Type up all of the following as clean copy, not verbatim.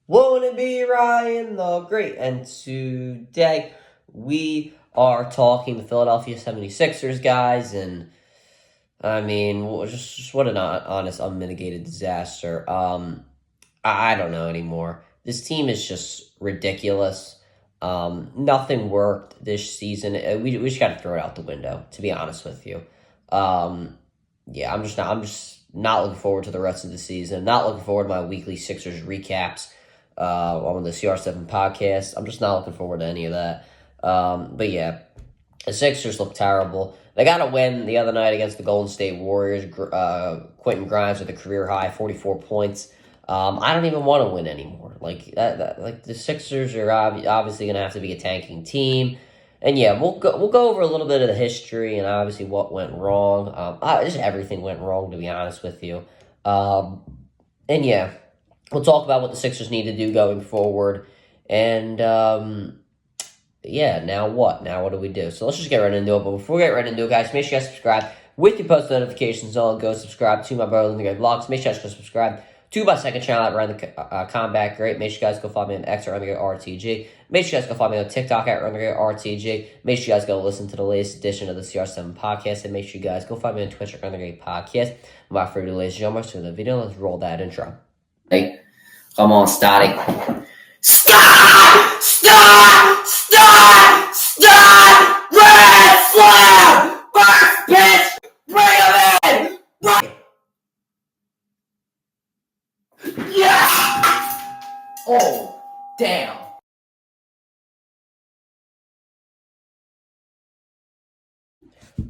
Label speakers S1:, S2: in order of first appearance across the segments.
S1: Won't it be Ryan the Great? And today we are talking the Philadelphia 76ers, guys. And I mean, just what an honest, unmitigated disaster. I don't know anymore. This team is just ridiculous. Nothing worked this season. We just got to throw it out the window, to be honest with you. Yeah, I'm just not looking forward to the rest of the season. Not looking forward to my weekly Sixers recaps on the CR7 podcast. I'm just not looking forward to any of that. But yeah, the Sixers look terrible. They got a win the other night against the Golden State Warriors. Quentin Grimes with a career high 44 points. I don't even want to win anymore. Like the Sixers are obviously going to have to be a tanking team. And yeah, we'll go over a little bit of the history and obviously what went wrong. Just everything went wrong, to be honest with you. And yeah, we'll talk about what the Sixers need to do going forward. And yeah, now what? Now what do we do? So let's just get right into it. But before we get right into it, guys, make sure you guys subscribe with your post notifications on. Go subscribe to my brother in the Great Vlogs. Make sure you guys go subscribe to my second channel at Run the Combat Great. Make sure you guys go follow me on X at Run the Great RTG. Make sure you guys go follow me on TikTok at Run the Great RTG. Make sure you guys go listen to the latest edition of the CR7 podcast. And make sure you guys go follow me on Twitch at Run the Great Podcast. Without further delay, ladies and gentlemen, so the video, let's roll that intro. Hey, come on, static. Stop! Stop! Stop! Stop! Red flag! First pitch! Bring him in! Yes! Oh, damn.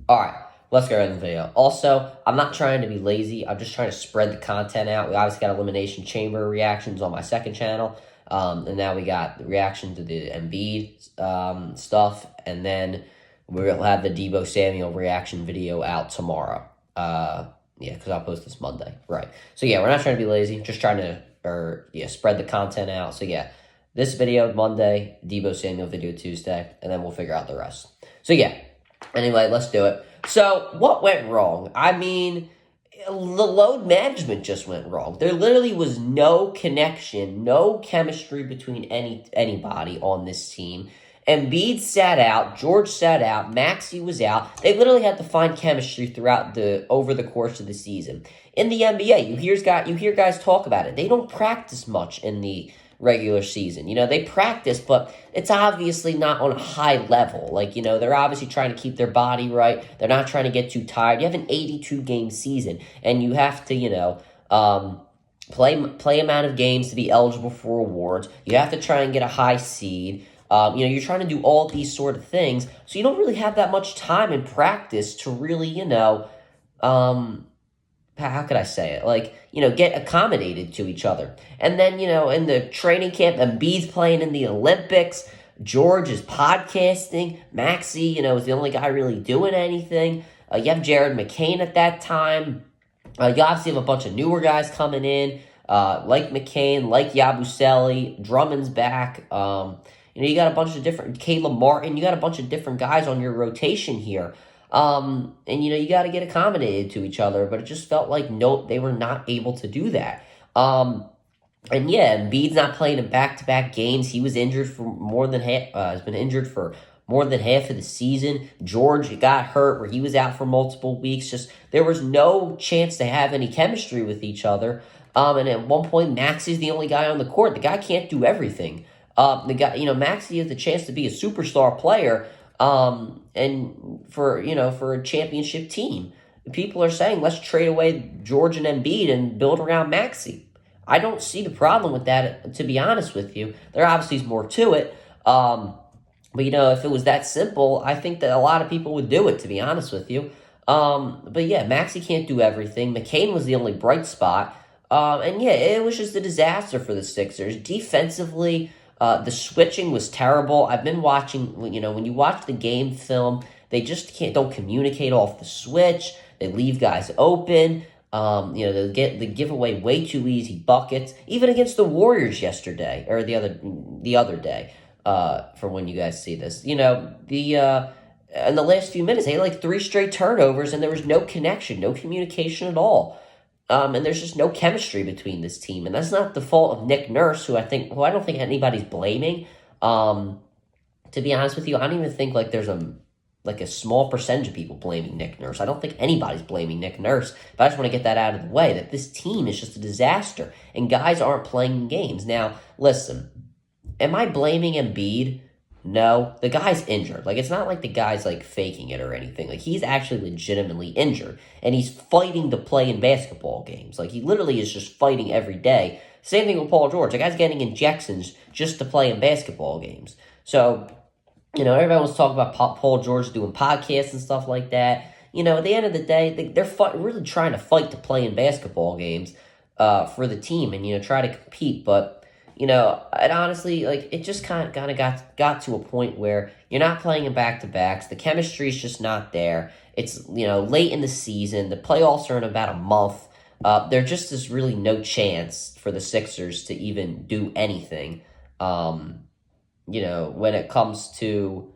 S1: Alright, let's go right into the video. Also, I'm not trying to be lazy. I'm just trying to spread the content out. We obviously got Elimination Chamber reactions on my second channel. And now we got the reaction to the Embiid stuff. And then we'll have the Deebo Samuel reaction video out tomorrow. Yeah, because I'll post this Monday. Right. So yeah, we're not trying to be lazy. Just trying to, spread the content out. So yeah, this video Monday, Deebo Samuel video Tuesday. And then we'll figure out the rest. So yeah. Anyway, let's do it. So, what went wrong? I mean, the load management just went wrong. There literally was no connection, no chemistry between anybody on this team. Embiid sat out, George sat out, Maxey was out. They literally had to find chemistry over the course of the season. In the NBA, you hear guys talk about it. They don't practice much in the regular season. They practice, but it's obviously not on a high level. They're obviously trying to keep their body right. They're not trying to get too tired. You have an 82-game season, and you have to, play amount of games to be eligible for awards. You have to try and get a high seed. You're trying to do all these sort of things, so you don't really have that much time in practice to really, how could I say it? Get accommodated to each other. And then, in the training camp, Embiid's playing in the Olympics. George is podcasting. Maxey, is the only guy really doing anything. You have Jared McCain at that time. You obviously have a bunch of newer guys coming in, like McCain, like Yabusele. Drummond's back. You got a bunch of different, Caleb Martin. You got a bunch of different guys on your rotation here. And you got to get accommodated to each other, but it just felt like they were not able to do that. And yeah, Embiid's not playing in back-to-back games. He was injured for more than half. Has been injured for more than half of the season. George got hurt where he was out for multiple weeks. Just there was no chance to have any chemistry with each other. And at one point, Maxey's the only guy on the court. The guy can't do everything. Maxey has the chance to be a superstar player. And for a championship team, people are saying, let's trade away George and Embiid and build around Maxey. I don't see the problem with that, to be honest with you. There obviously is more to it. But if it was that simple, I think that a lot of people would do it, to be honest with you. But yeah, Maxey can't do everything. McCain was the only bright spot. And yeah, it was just a disaster for the Sixers. Defensively, the switching was terrible. I've been watching, when you watch the game film, they just don't communicate off the switch. They leave guys open. They give away way too easy buckets, even against the Warriors yesterday, or the other day, for when you guys see this. In the last few minutes, they had like 3 straight turnovers, and there was no connection, no communication at all. And there's just no chemistry between this team, and that's not the fault of Nick Nurse, who I don't think anybody's blaming. To be honest with you, I don't even think like there's a small percentage of people blaming Nick Nurse. I don't think anybody's blaming Nick Nurse, but I just want to get that out of the way, that this team is just a disaster, and guys aren't playing games. Now, listen, am I blaming Embiid? No, the guy's injured. Like, it's not like the guy's, like, faking it or anything. Like, he's actually legitimately injured, and he's fighting to play in basketball games. Like, he literally is just fighting every day. Same thing with Paul George. The guy's getting injections just to play in basketball games. So, everyone was talking about Paul George doing podcasts and stuff like that. At the end of the day, they're really trying to fight to play in basketball games for the team and, try to compete. But, and honestly, like, it just kind of got to a point where you're not playing in back-to-backs. The chemistry is just not there. It's, late in the season. The playoffs are in about a month. There just is really no chance for the Sixers to even do anything, when it comes to,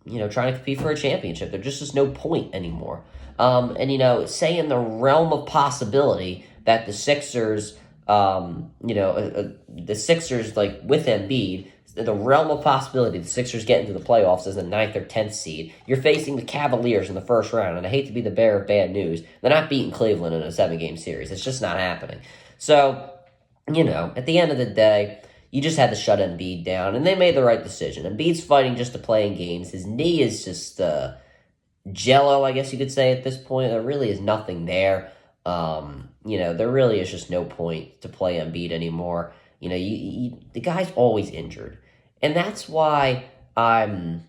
S1: trying to compete for a championship. There just is no point anymore. Say in the realm of possibility that the Sixers, the Sixers, like, with Embiid, the realm of possibility the Sixers get into the playoffs as the 9th or 10th seed, you're facing the Cavaliers in the first round, and I hate to be the bearer of bad news, they're not beating Cleveland in a 7-game series. It's just not happening. So, at the end of the day, you just had to shut Embiid down, and they made the right decision. Embiid's fighting just to play in games. His knee is just jello, I guess you could say, at this point. There really is nothing there. There really is just no point to play Embiid anymore. The guy's always injured. And that's why I'm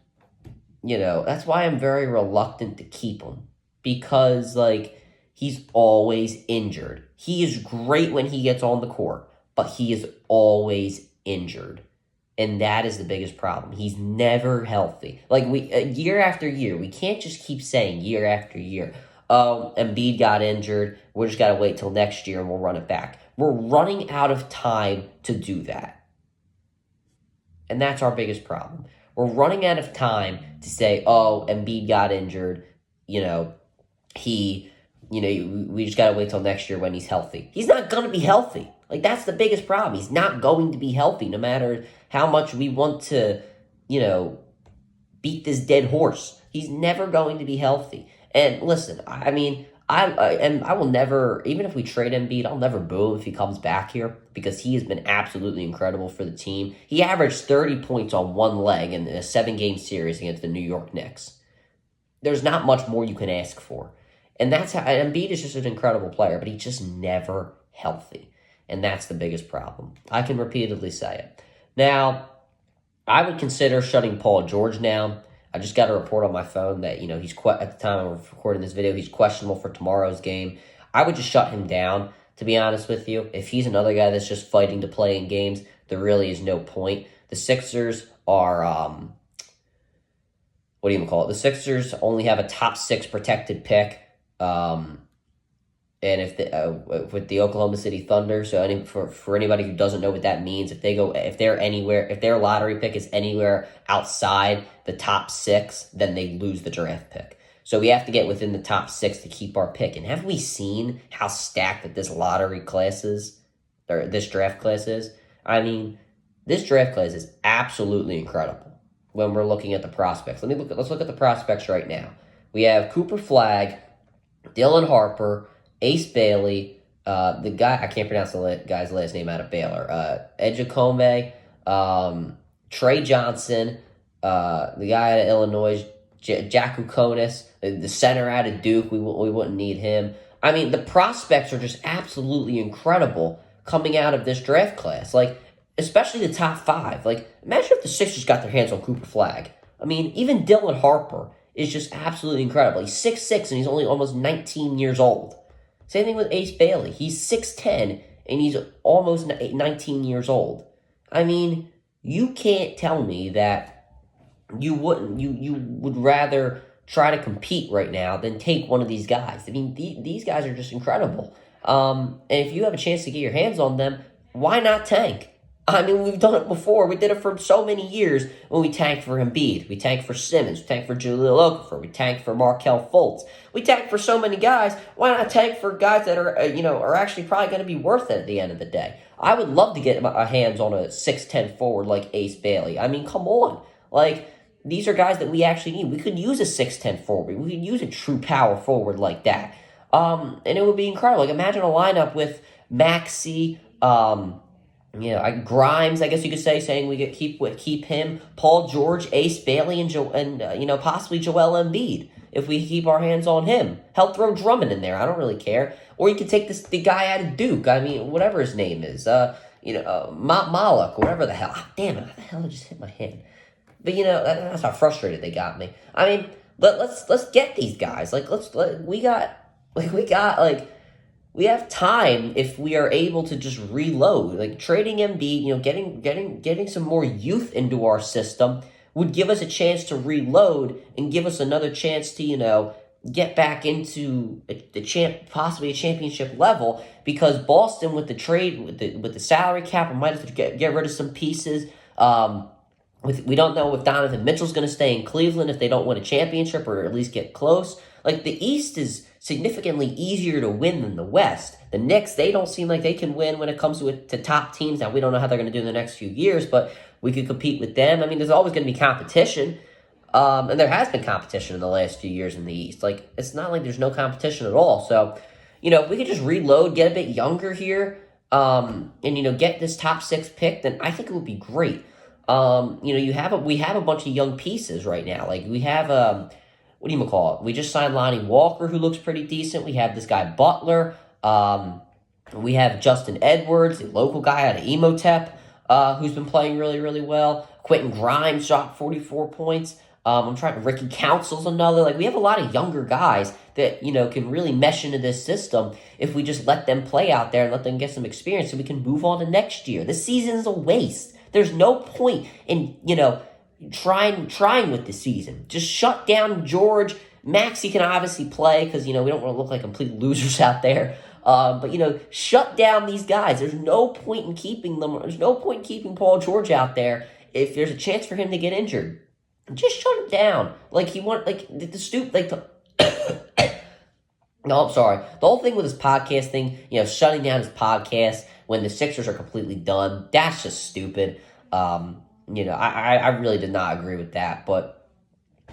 S1: very reluctant to keep him. Because, like, he's always injured. He is great when he gets on the court, but he is always injured. And that is the biggest problem. He's never healthy. Like, year after year, we can't just keep saying year after year, oh, Embiid got injured, we just got to wait till next year and we'll run it back. We're running out of time to do that. And that's our biggest problem. We're running out of time to say, oh, Embiid got injured, we just got to wait till next year when he's healthy. He's not going to be healthy. Like, that's the biggest problem. He's not going to be healthy no matter how much we want to, beat this dead horse. He's never going to be healthy. And listen, I will never, even if we trade Embiid, I'll never boo him if he comes back here because he has been absolutely incredible for the team. He averaged 30 points on one leg in a 7-game series against the New York Knicks. There's not much more you can ask for. And that's how, and Embiid is just an incredible player, but he's just never healthy. And that's the biggest problem. I can repeatedly say it. Now, I would consider shutting Paul George down. I just got a report on my phone that, he's at the time of recording this video, he's questionable for tomorrow's game. I would just shut him down, to be honest with you. If he's another guy that's just fighting to play in games, there really is no point. The Sixers are, what do you even call it? The Sixers only have a top 6 protected pick. And if with the Oklahoma City Thunder, so for anybody who doesn't know what that means, if their lottery pick is anywhere outside the top 6, then they lose the draft pick. So we have to get within the top 6 to keep our pick. And have we seen how stacked that this lottery class is, or this draft class is? I mean, this draft class is absolutely incredible when we're looking at the prospects. Let's look at the prospects right now. We have Cooper Flagg, Dylan Harper, Ace Bailey, the guy, I can't pronounce the guy's last name out of Baylor, Ejikome, Trey Johnson, the guy out of Illinois, Jacku Konis, the center out of Duke, we wouldn't need him. I mean, the prospects are just absolutely incredible coming out of this draft class. Like, especially the top 5. Like, imagine if the Sixers got their hands on Cooper Flagg. I mean, even Dylan Harper is just absolutely incredible. He's 6'6", and he's only almost 19 years old. Same thing with Ace Bailey. He's 6'10", and he's almost 19 years old. I mean, you can't tell me that you would rather try to compete right now than take one of these guys. I mean, these guys are just incredible. And if you have a chance to get your hands on them, why not tank? I mean, we've done it before. We did it for so many years when we tanked for Embiid. We tanked for Simmons. We tanked for Jahlil Okafor. We tanked for Markelle Fultz. We tanked for so many guys. Why not tank for guys that are, are actually probably going to be worth it at the end of the day? I would love to get my hands on a 6'10" forward like Ace Bailey. I mean, come on. Like, these are guys that we actually need. We could use a 6'10" forward. We could use a true power forward like that. And it would be incredible. Like, imagine a lineup with Maxey, Grimes, I guess you could say, saying we could keep him, Paul George, Ace Bailey, and possibly Joel Embiid if we keep our hands on him. Hell, throw Drummond in there. I don't really care. Or you could take the guy out of Duke. I mean, whatever his name is. Malik, whatever the hell. Damn it! How the hell I just hit my hand? But that's how frustrated they got me. I mean, let's get these guys. We have time if we are able to just reload. Like trading Embiid, getting some more youth into our system would give us a chance to reload and give us another chance to, get back into possibly a championship level, because Boston with the trade, with the salary cap, we might have to get rid of some pieces. We don't know if Donovan Mitchell's going to stay in Cleveland if they don't win a championship or at least get close. Like, the East is significantly easier to win than the West. The Knicks, they don't seem like they can win when it comes to top teams. Now, we don't know how they're going to do in the next few years, but we could compete with them. I mean, there's always going to be competition, and there has been competition in the last few years in the East. Like, it's not like there's no competition at all. So, if we could just reload, get a bit younger here, and, get this top 6 pick, then I think it would be great. We have a bunch of young pieces right now. Like, we have, we just signed Lonnie Walker, who looks pretty decent. We have this guy Butler. We have Justin Edwards, the local guy out of Emotep, who's been playing really, really well. Quentin Grimes shot 44 points. Ricky Council's another. Like, we have a lot of younger guys that, can really mesh into this system if we just let them play out there and let them get some experience so we can move on to next year. This season is a waste. There's no point in, trying with the season. Just shut down George. Maxey can obviously play because, we don't want to look like complete losers out there. But shut down these guys. There's no point in keeping them. There's no point in keeping Paul George out there if there's a chance for him to get injured. Just shut him down. No, I'm sorry. The whole thing with his podcast thing, shutting down his podcast when the Sixers are completely done, that's just stupid. I really did not agree with that. But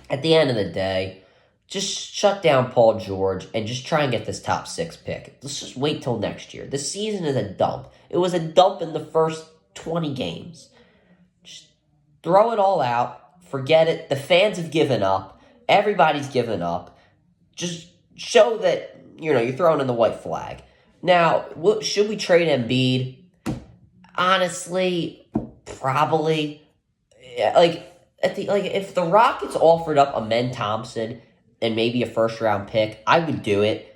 S1: at the end of the day, just shut down Paul George and just try and get this top 6 pick. Let's just wait till next year. The season is a dump. It was a dump in the first 20 games. Just throw it all out. Forget it. The fans have given up. Everybody's given up. Just show that, you're throwing in the white flag. Now, should we trade Embiid? Honestly, probably. If the Rockets offered up Amen Thompson and maybe a first-round pick, I would do it.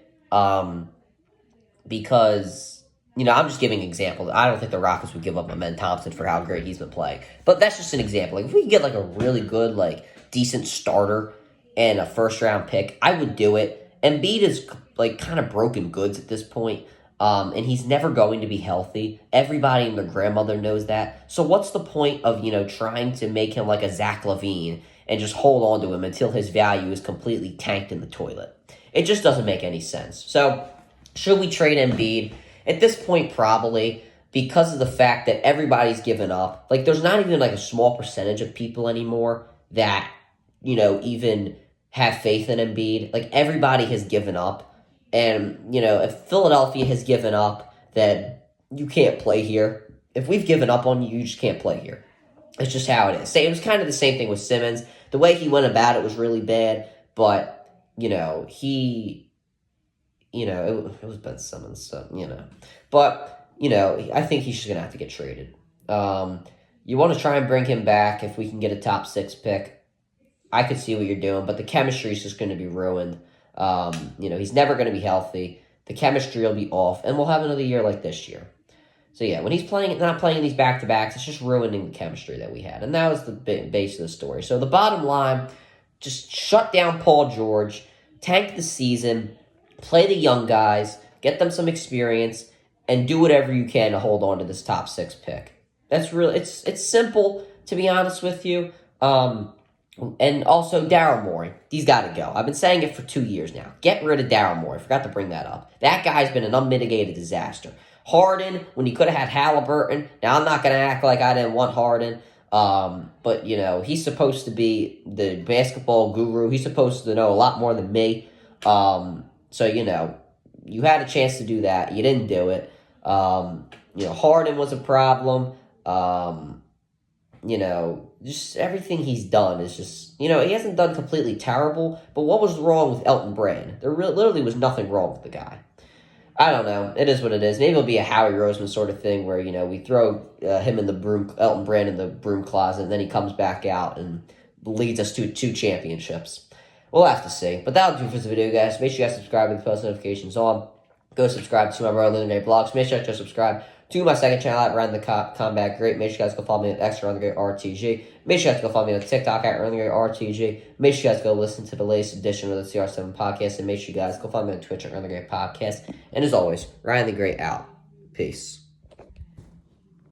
S1: Because, I'm just giving examples. I don't think the Rockets would give up Amen Thompson for how great he's been playing. But that's just an example. Like, if we could get, a really good, decent starter and a first-round pick, I would do it. Embiid is, kind of broken goods at this point. And he's never going to be healthy. Everybody and their grandmother knows that. So what's the point of, trying to make him like a Zach LaVine and just hold on to him until his value is completely tanked in the toilet? It just doesn't make any sense. So should we trade Embiid? At this point, probably, because of the fact that everybody's given up. There's not even a small percentage of people anymore that, even have faith in Embiid. Everybody has given up. And, if Philadelphia has given up, then you can't play here. If we've given up on you, you just can't play here. It's just how it is. It was kind of the same thing with Simmons. The way he went about it was really bad, but, it was Ben Simmons, so, But, I think he's just going to have to get traded. You want to try and bring him back if we can get a top 6 pick. I could see what you're doing, but the chemistry is just going to be ruined. He's never going to be healthy. The chemistry will be off, and we'll have another year like this year. So yeah, when he's not playing these back-to-backs, it's just ruining the chemistry that we had. And that was the base of the story. So the bottom line, just shut down Paul George, tank the season, play the young guys, get them some experience, and do whatever you can to hold on to this top 6 pick. That's really it's simple, to be honest with you. And also Daryl Morey, he's got to go. I've been saying it for 2 years now. Get rid of Daryl Morey. I forgot to bring that up. That guy's been an unmitigated disaster. Harden, when he could have had Halliburton. Now I'm not going to act like I didn't want Harden. But he's supposed to be the basketball guru. He's supposed to know a lot more than me. So you had a chance to do that. You didn't do it. Harden was a problem. Just everything he's done is just, he hasn't done completely terrible, but what was wrong with Elton Brand? There literally was nothing wrong with the guy. I don't know. It is what it is. Maybe it'll be a Howie Roseman sort of thing where, we throw him in the Elton Brand in the broom closet, and then he comes back out and leads us to 2 championships. We'll have to see. But that'll do for this video, guys. Make sure you guys subscribe with post notifications on. Go subscribe to my brother Legendary Blogs. Make sure you guys subscribe to my second channel at Run the Combat Great. Make sure you guys go follow me at X Run the Great RTG. Make sure you guys go follow me on TikTok at Run the Great RTG. Make sure you guys go listen to the latest edition of the CR7 podcast. And make sure you guys go follow me on Twitch at Run the Great Podcast. And as always, Ryan the Great out. Peace.